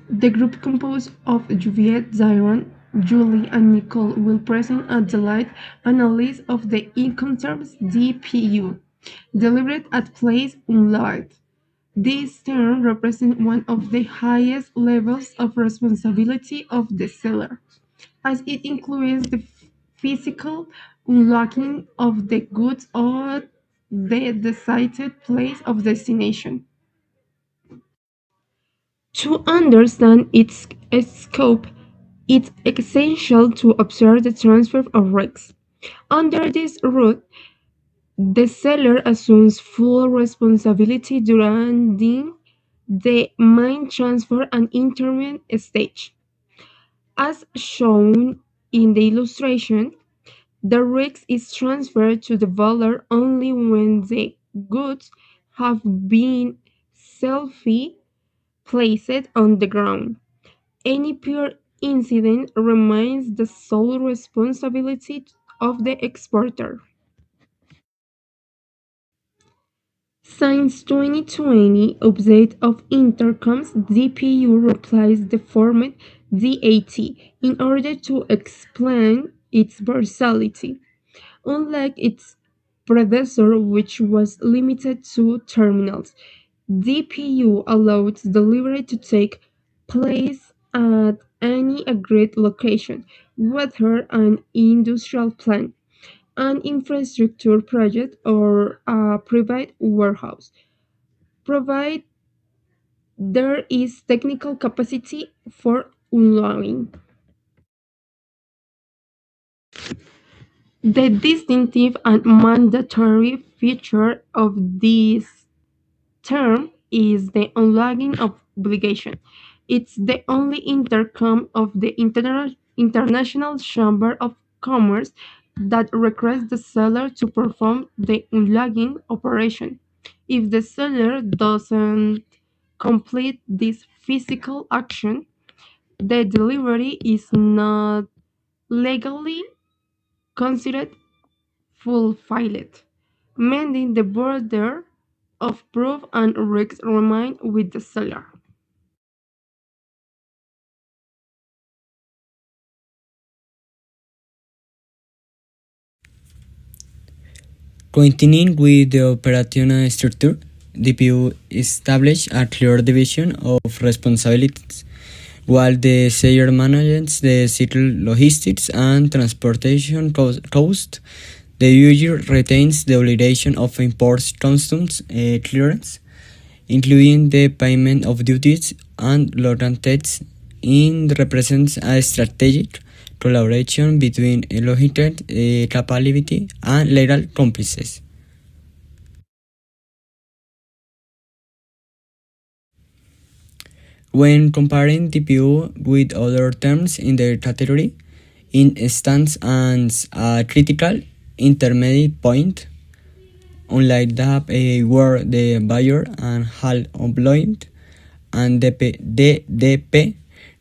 The group composed of Juviet, Zyron, Julie, and Nicole will present a delight analysis of the income terms DPU, delivered at place unlocked. This term represents one of the highest levels of responsibility of the seller, as it includes the physical unlocking of the goods at the decided place of destination. To understand its scope, it's essential to observe the transfer of risks. Under this route, the seller assumes full responsibility during the mine transfer and interment stage. As shown in the illustration, the risk is transferred to the buyer only when the goods have been safely placed on the ground. Any pure incident remains the sole responsibility of the exporter. Since 2020 update of intercoms, DPU replaced the format DAT in order to explain its versatility. Unlike its predecessor, which was limited to terminals, DPU allowed delivery to take place at any agreed location, whether an industrial plant, an infrastructure project, or a private warehouse, provided there is technical capacity for unloading. The distinctive and mandatory feature of this term is the unloading obligation. It's the only intercom of the International Chamber of Commerce that requires the seller to perform the unloading operation. If the seller doesn't complete this physical action, the delivery is not legally considered fulfilled, meaning the border of proof and risk remain with the seller. Continuing with the operational structure, DPU established a clear division of responsibilities, while the seller manages the cycle logistics and transportation cost. The user retains the obligation of import customs clearance, including the payment of duties and royalties. It represents a strategic collaboration between logistics capability and legal complices. When comparing TPU with other terms in the category, it stands as a critical intermediate point, unlike that where the buyer and half employed, and DDP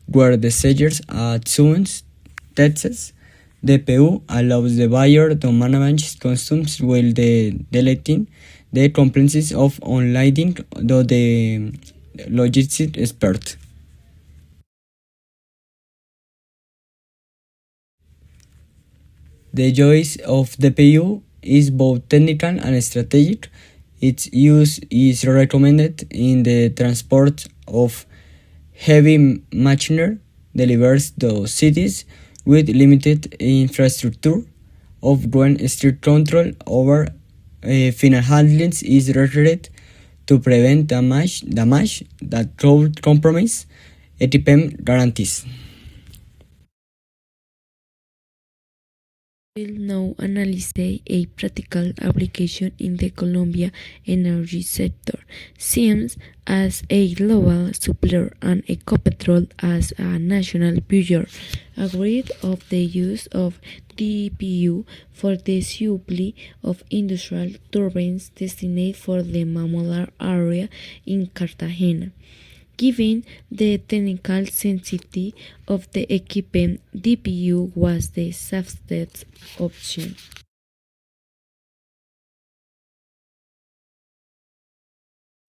where the sellers assumes taxes. DPU allows the buyer to manage customs while deleting the compliances of unloading to the logistics expert. The choice of the DPU is both technical and strategic. Its use is recommended in the transport of heavy machinery delivered to cities with limited infrastructure, of when strict control over final handlings is required to prevent damage that could compromise ETPM guarantees. Will now analyze a practical application in the Colombia energy sector. Siemens as a global supplier and Ecopetrol as a national buyer agreed of the use of DPU for the supply of industrial turbines destined for the Mamular area in Cartagena. Given the technical sensitivity of the equipment, DPU was the safest option.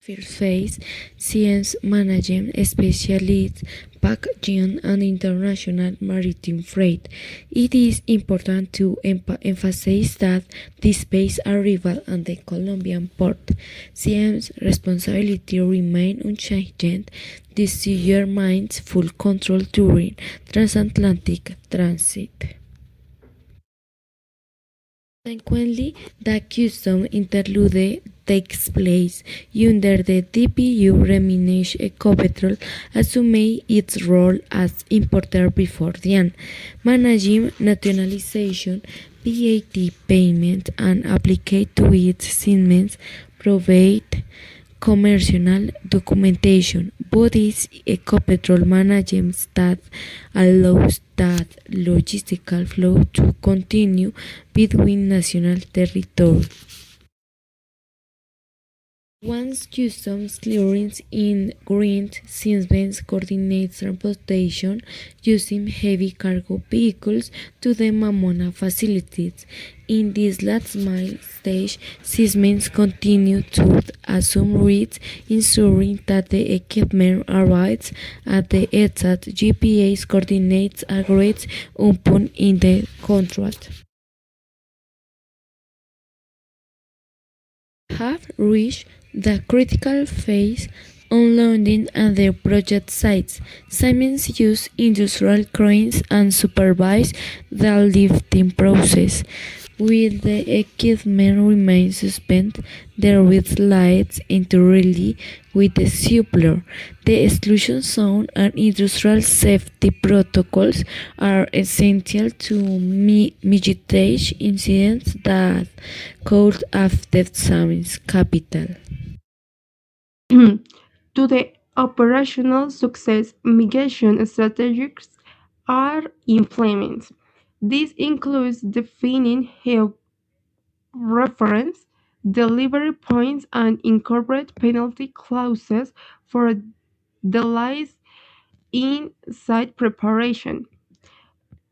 First phase, science management specialists, packaging and international maritime freight. It is important to emphasize that despite arrival at the Colombian port, CM's responsibility remains unchanged. The seizure maintains full control during transatlantic transit. Consequently, the custom interlude takes place under the DPU remains Ecopetrol assumes its role as importer before then, managing nationalization, VAT payment, and apply to its segments, provide commercial documentation, but it's Ecopetrol management that allows that logistical flow to continue between national territories. Once customs clearance in grant, Siemens coordinates transportation using heavy cargo vehicles to the Mamona facilities. In this last mile stage, Siemens continues to assume risks, ensuring that the equipment arrives at the exact GPS coordinates agreed upon in the contract. Have reached the critical phase on landing at their project sites. Siemens use industrial cranes and supervise the lifting process. While the equipment remains suspended, the red slides entirely with the suppler. The exclusion zone and industrial safety protocols are essential to mitigate incidents that could affect Siemens capital. To the operational success, mitigation strategies are implemented. This includes defining reference delivery points and incorporate penalty clauses for delays in site preparation,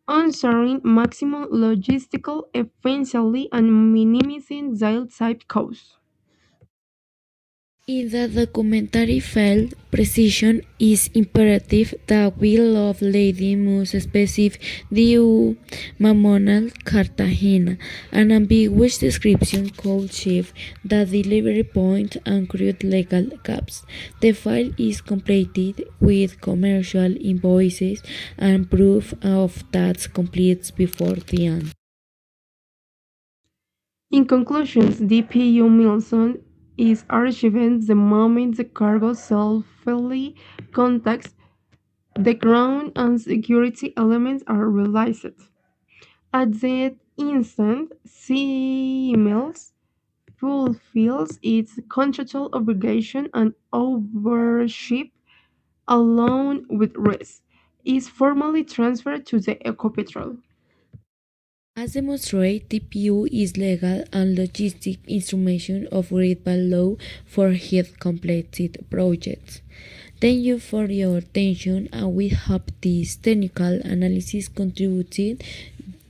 ensuring maximum logistical efficiency and minimizing site costs. In the documentary field, precision is imperative. The will of Lady must specify the Mamonal Cartagena. An ambiguous description could shift the delivery point and create legal gaps. The file is completed with commercial invoices and proof of that completes before the end. In conclusion, DPU Milson is archiving the moment the cargo self-fully contacts the ground and security elements are realized. At that instant, CMLS fulfills its contractual obligation and ownership, along with risk, is formally transferred to the Ecopetrol. As demonstrated, DPU is legal and logistic instrument of great value for heat completed projects. Thank you for your attention, and we hope this technical analysis contributed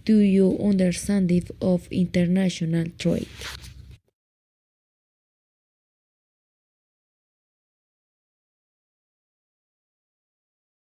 to your understanding of international trade.